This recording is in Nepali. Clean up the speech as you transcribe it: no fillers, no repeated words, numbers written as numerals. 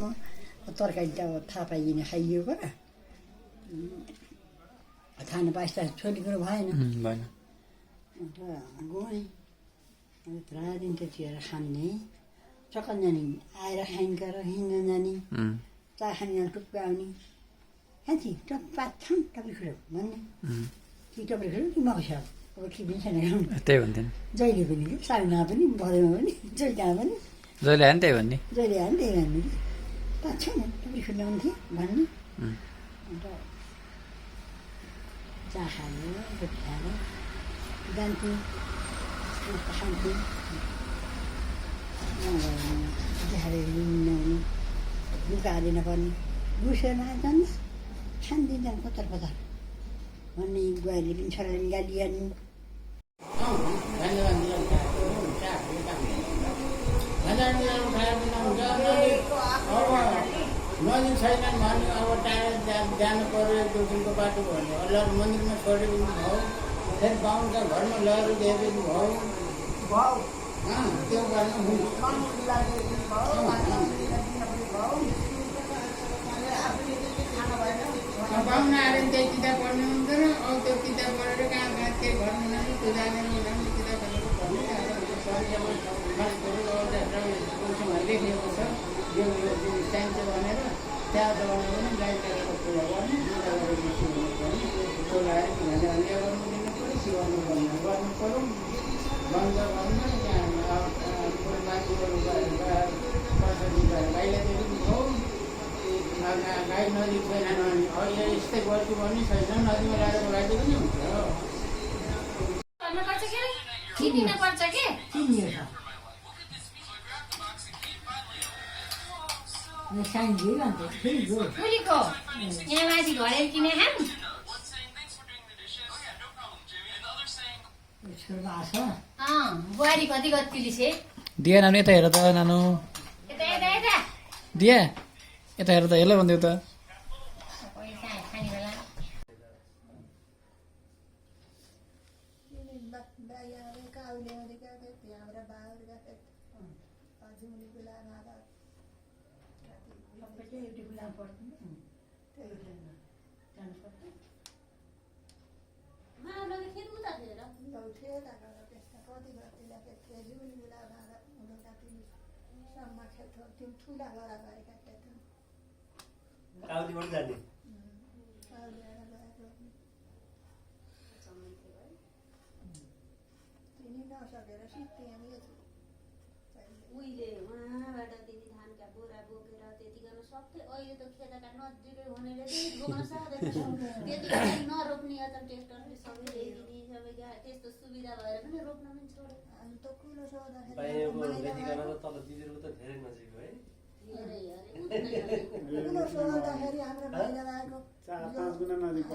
म तरकारी त अब थाहा पाइने खाइयो पो खानु पाएछ त छोरी कुरो भएन भएन अन्त गएँ पुरा दिन त्यतिखेर खाने चक्कन जाने आएर खाइन्छ र हिँड्न जाने चा खाने टुप्पा आउने खान्छे टप्पा छन् टप्पी खुलो भन्ने कि टप्पी खुलो कि मकै साग अब के पनि छैन त्यही भन्थेन जहिले पनि कि सागमा पनि बदैमा पनि जहिले पनि जहिले आयो नि त्यही भन्ने जहिले आयो नि त्यही भन्ने कि पाँच छैन टप्पी खुलो आउँथे भन्ने अन्त चा खायो रोटी खाएर जान्थेँ खान्थेँ देखाएर नहुने लुगा हालेन पर्ने गुसेर जान्छ खान्दिन्छ कतार कतार भन्ने बुहारीले पनि छोराले पनि गाली गर्नु नजिक छैनन् भने अब टाढा जानु पऱ्यो एक दुई दिनको बाटो भन्यो अल्लाह मन्दिरमा छोड्यो पनि भयो फेरि बाहुनका घरमा लगेर दिए पनि भयो त्यो गर्नु बाहुन आएर त्यही किताब पढ्नु हुन्थेन अब त्यो किताब पढेर कहाँ कहाँ केही घरमा नजाने पूजा गर्ने किताब लेखिएको छ यो चाहिन्छ भनेर त्यहाँ दबाउनु पनि गाई लिएर पूजा गर्ने पूजा गरेर बोलाएर किनभने अन्य गर्नु दिनु पऱ्यो सिकाउनु गर्नु पऱ्यो बन्द गर्नु त्यहाँ मान्छेहरू गाईलाई दिनु भयो गाई नजिक छैन भने अहिले यस्तै गर्छु भने छैन नदीमा लगाएर लगाइदियो पनि हुन्छ यहाँ माथि घरेर किने खाम बुहारी कति कति छे दिया नानु यता हेर त नानु यता यता यता दिया यता हेर त हेलो भन्दै त पैसा खाने बेला काउलीबाट जाने उहिले उहाँबाट त्यति धानका बोरा बोकेर त्यति गर्न सक्थ्यो अहिले त खेतका नजिकै हुनेर बोक्न सक्दैन त्यति नरोप्ने अझ ट्रेक्टरले सबै ल्याइदिने सबै त्यस्तो सुविधा भएर पनि रोप्न पनि छोड्यो तल दिदीहरू त धेरै नजिक है पाँच गुणा नजिक